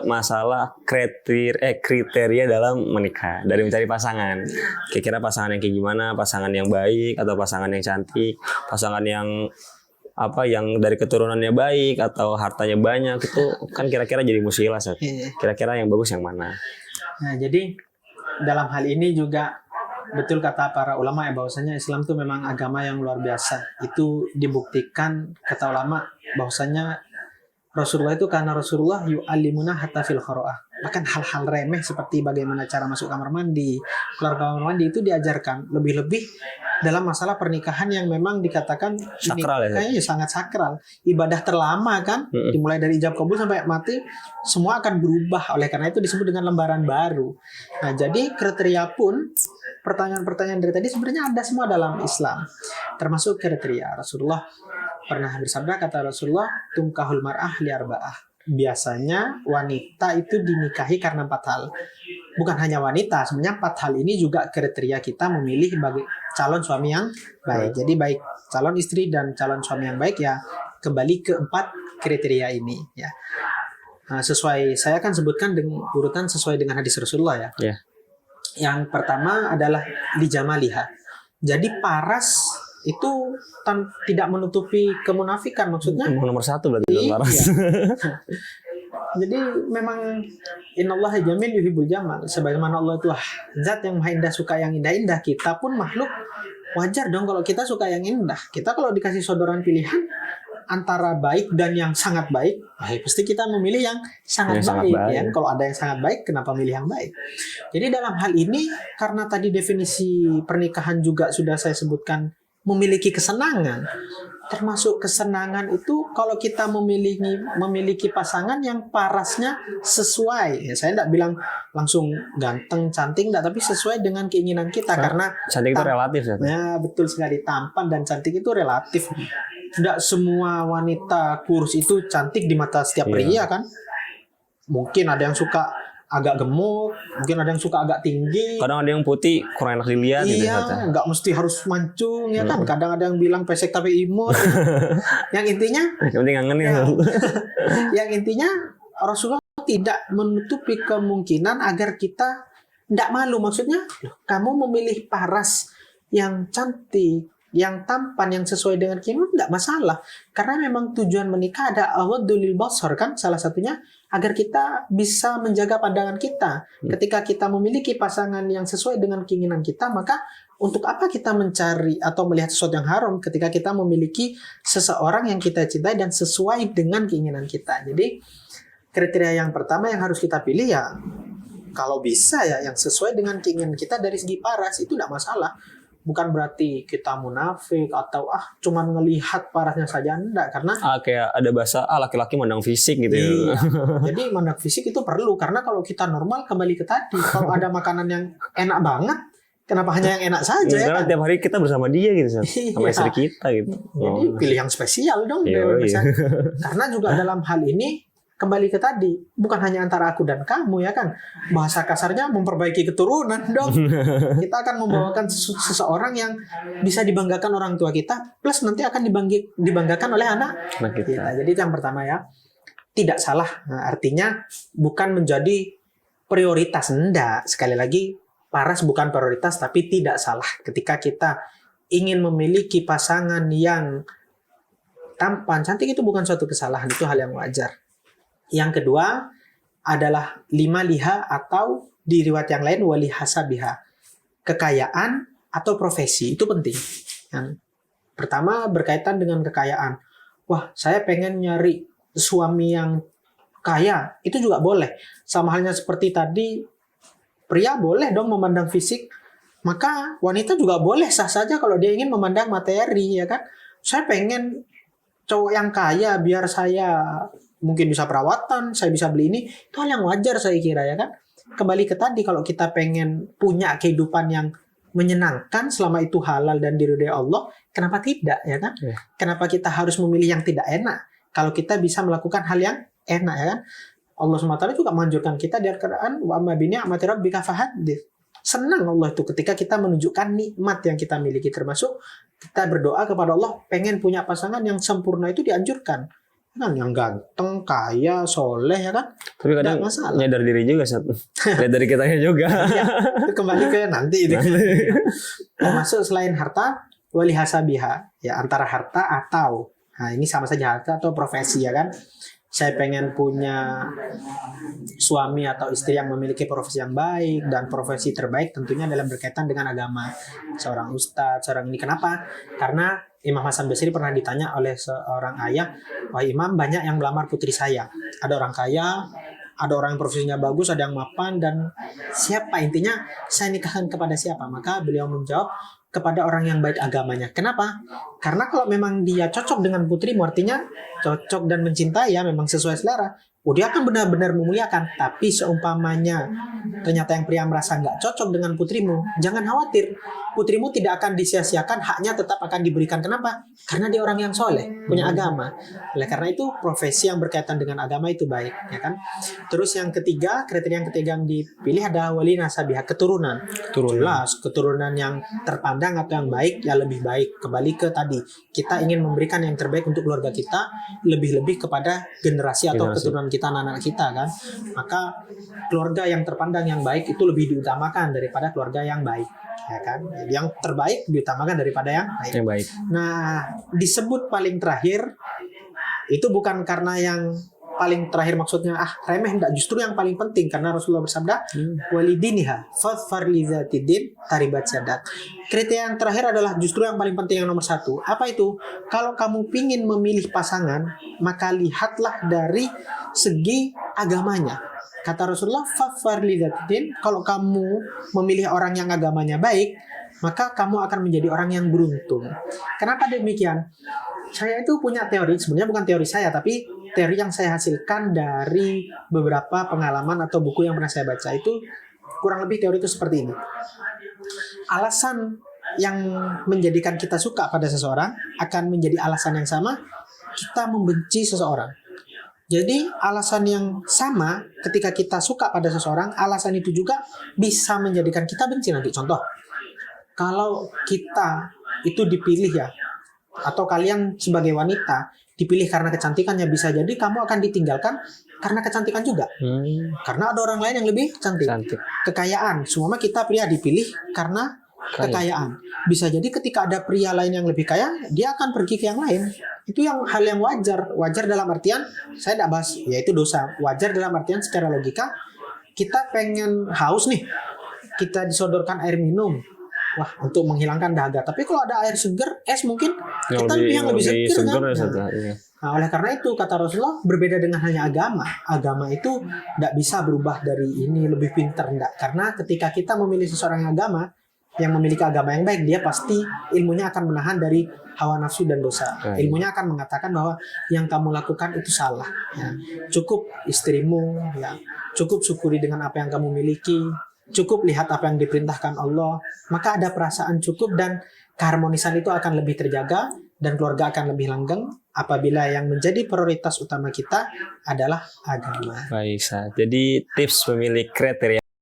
masalah kriteria dalam menikah dari mencari pasangan. Kira-kira pasangan yang kayak gimana? Pasangan yang baik atau pasangan yang cantik? Pasangan yang yang dari keturunannya baik atau hartanya banyak, itu kan kira-kira jadi musilah. Kira-kira yang bagus yang mana? Nah, jadi dalam hal ini juga betul kata para ulama ya, bahwasanya Islam itu memang agama yang luar biasa. Itu dibuktikan kata ulama bahwasanya Rasulullah itu, karena Rasulullah yu'allimuna hatta fil khoro'ah. Bahkan hal-hal remeh seperti bagaimana cara masuk kamar mandi, keluar kamar mandi itu diajarkan. Lebih-lebih dalam masalah pernikahan yang memang dikatakan sakral, kayaknya sangat sakral. Ibadah terlama kan, dimulai dari ijab kabul sampai mati, semua akan berubah. Oleh karena itu disebut dengan lembaran baru. Nah, jadi kriteria pun, pertanyaan-pertanyaan dari tadi sebenarnya ada semua dalam Islam. Termasuk kriteria. Rasulullah pernah bersabda, kata Rasulullah, tungkahul mar'ah liarba'ah. Biasanya wanita itu dinikahi karena 4 hal. Bukan hanya wanita, sebenarnya 4 hal ini juga kriteria kita memilih bagi calon suami yang baik. Jadi baik calon istri dan calon suami yang baik ya kembali ke 4 kriteria ini ya. Nah, sesuai, saya akan sebutkan dengan urutan sesuai dengan hadis Rasulullah ya. Yeah. Yang pertama adalah lijamaliha. Jadi paras itu tidak menutupi kemunafikan, maksudnya nomor 1 berarti paras. Jadi memang innallaha jamil yuhibbul jamal. Sebagaimana Allah itu zat yang maha indah, suka yang indah-indah. Kita pun makhluk, wajar dong kalau kita suka yang indah. Kita kalau dikasih sodoran pilihan antara baik dan yang sangat baik, pasti kita memilih yang sangat baik. Ya. Kalau ada yang sangat baik, kenapa milih yang baik? Jadi dalam hal ini, karena tadi definisi pernikahan juga sudah saya sebutkan, memiliki kesenangan. Termasuk kesenangan itu kalau kita memiliki pasangan yang parasnya sesuai. Ya, saya tidak bilang langsung ganteng, cantik, enggak, tapi sesuai dengan keinginan kita. Karena cantik itu relatif ya. Ya, betul sekali. Tampan dan cantik itu relatif. Tidak semua wanita kurus itu cantik di mata setiap pria kan. Mungkin ada yang suka agak gemuk, mungkin ada yang suka agak tinggi. Kadang ada yang putih kurang enak dilihat. Iya, nggak mesti harus mancung ya kan. Kadang ada yang bilang pesek tapi imut. Yang intinya, yang intinya Rasulullah tidak menutupi kemungkinan agar kita tidak malu. Maksudnya, kamu memilih paras yang cantik, yang tampan, yang sesuai dengan keinginan, tidak masalah. Karena memang tujuan menikah ada aghaddu lil basar kan, salah satunya agar kita bisa menjaga pandangan kita. Ketika kita memiliki pasangan yang sesuai dengan keinginan kita, maka untuk apa kita mencari atau melihat sesuatu yang haram ketika kita memiliki seseorang yang kita cintai dan sesuai dengan keinginan kita. Jadi kriteria yang pertama yang harus kita pilih ya, kalau bisa ya yang sesuai dengan keinginan kita dari segi paras, itu tidak masalah. Bukan berarti kita munafik atau cuman ngelihat parasnya saja, enggak, karena kayak ada bahasa laki-laki mandang fisik gitu ya. Iya. Jadi mandang fisik itu perlu, karena kalau kita normal, kembali ke tadi, kalau ada makanan yang enak banget, kenapa hanya yang enak saja ya kan? Tiap hari kita bersama dia gitu, sama istri kita gitu. Jadi pilih yang spesial dong. Karena juga dalam hal ini kembali ke tadi, bukan hanya antara aku dan kamu ya kan. Bahasa kasarnya memperbaiki keturunan dong. Kita akan membawakan seseorang yang bisa dibanggakan orang tua kita, plus nanti akan dibanggakan oleh anak kita. Jadi itu yang pertama ya. Tidak salah. Nah, artinya bukan menjadi prioritas. Enggak. Sekali lagi, paras bukan prioritas, tapi tidak salah. Ketika kita ingin memiliki pasangan yang tampan, cantik, itu bukan suatu kesalahan. Itu hal yang wajar. Yang kedua adalah lima liha, atau di riwayat yang lain wali hasabiha, kekayaan atau profesi. Itu penting. Yang pertama berkaitan dengan kekayaan. Wah, saya pengen nyari suami yang kaya. Itu juga boleh. Sama halnya seperti tadi, pria boleh dong memandang fisik. Maka wanita juga boleh sah saja kalau dia ingin memandang materi, ya kan? Saya pengen cowok yang kaya biar saya mungkin bisa perawatan, saya bisa beli ini, itu hal yang wajar saya kira ya kan. Kembali ke tadi, kalau kita pengen punya kehidupan yang menyenangkan selama itu halal dan diridhai Allah, kenapa tidak ya kan? Kenapa kita harus memilih yang tidak enak kalau kita bisa melakukan hal yang enak ya kan? Allah SWT juga menganjurkan kita di Al-Quran, wa amma bi ni'mati rabbika fahaddits. Senang Allah itu ketika kita menunjukkan nikmat yang kita miliki, termasuk kita berdoa kepada Allah pengen punya pasangan yang sempurna, itu dianjurkan. kan yang ganteng, kaya, soleh ya kan. Tapi kadang Nggak masalah. nyadar diri juga Sat. Lihat dari kitanya juga. Ya, itu kembali ke nanti itu. Termasuk selain harta, wali hasabiha, ya antara harta atau, nah ini sama saja harta atau profesi ya kan. Saya pengen punya suami atau istri yang memiliki profesi yang baik, dan profesi terbaik tentunya dalam berkaitan dengan agama. Seorang ustadz, seorang ini. Kenapa? Karena Imam Hasan Basri pernah ditanya oleh seorang ayah, wah imam, banyak yang melamar putri saya. Ada orang kaya, ada orang yang profesinya bagus, ada yang mapan, dan siapa, intinya saya nikahkan kepada siapa? Maka beliau menjawab, kepada orang yang baik agamanya. Kenapa? Karena kalau memang dia cocok dengan putrimu, artinya cocok dan mencintai, ya memang sesuai selera, dia akan benar-benar memuliakan. Tapi seumpamanya ternyata yang pria merasa nggak cocok dengan putrimu, jangan khawatir, putrimu tidak akan disia-siakan, haknya tetap akan diberikan. Kenapa? Karena dia orang yang soleh, punya agama. Oleh karena itu profesi yang berkaitan dengan agama itu baik, ya kan. Terus yang ketiga, kriteria yang ketiga yang dipilih ada wali nasabiha, keturunan. Jelas keturunan yang terpandang atau yang baik, ya lebih baik. Kembali ke tadi, kita ingin memberikan yang terbaik untuk keluarga kita, lebih-lebih kepada generasi atau keturunan kita, anak-anak kita kan. Maka keluarga yang terpandang yang baik itu lebih diutamakan daripada keluarga yang baik, ya kan. Yang terbaik diutamakan daripada yang baik. Yang baik. Nah, disebut paling terakhir itu bukan karena yang paling terakhir maksudnya remeh, enggak, justru yang paling penting, karena Rasulullah bersabda walidiniha fadfar li dzatidin taribat sadat. Kriteria yang terakhir adalah justru yang paling penting, yang nomor satu. Apa itu? Kalau kamu pingin memilih pasangan, maka lihatlah dari segi agamanya. Kata Rasulullah, fadfar li dzatidin, kalau kamu memilih orang yang agamanya baik, maka kamu akan menjadi orang yang beruntung. Kenapa demikian? Saya itu punya teori, sebenarnya bukan teori saya, tapi teori yang saya hasilkan dari beberapa pengalaman atau buku yang pernah saya baca. Itu kurang lebih teori itu seperti ini. Alasan yang menjadikan kita suka pada seseorang akan menjadi alasan yang sama kita membenci seseorang. Jadi alasan yang sama ketika kita suka pada seseorang, alasan itu juga bisa menjadikan kita benci nanti. Contoh, kalau kita itu dipilih ya, atau kalian sebagai wanita dipilih karena kecantikannya, bisa jadi kamu akan ditinggalkan karena kecantikan juga. Karena ada orang lain yang lebih cantik. Kekayaan, semua kita pria dipilih karena kekayaan. Bisa jadi ketika ada pria lain yang lebih kaya, dia akan pergi ke yang lain. Itu yang hal yang wajar. Wajar dalam artian, saya tidak bahas, yaitu dosa. Wajar dalam artian secara logika, kita pengen haus nih, kita disodorkan air minum, wah, untuk menghilangkan dahaga. Tapi kalau ada air seger, es mungkin kita yang lebih seger kan. Nah, oleh karena itu kata Rasulullah, berbeda dengan hanya agama. Agama itu tidak bisa berubah dari ini lebih pintar, enggak. Karena ketika kita memilih seseorang yang agama, yang memiliki agama yang baik, dia pasti ilmunya akan menahan dari hawa nafsu dan dosa. Ilmunya akan mengatakan bahwa yang kamu lakukan itu salah. Ya. Cukup istrimu, ya. Cukup syukuri dengan apa yang kamu miliki. Cukup lihat apa yang diperintahkan Allah, maka ada perasaan cukup dan keharmonisan itu akan lebih terjaga dan keluarga akan lebih langgeng apabila yang menjadi prioritas utama kita adalah agama. Baik, Sat. Jadi tips memilih kriteria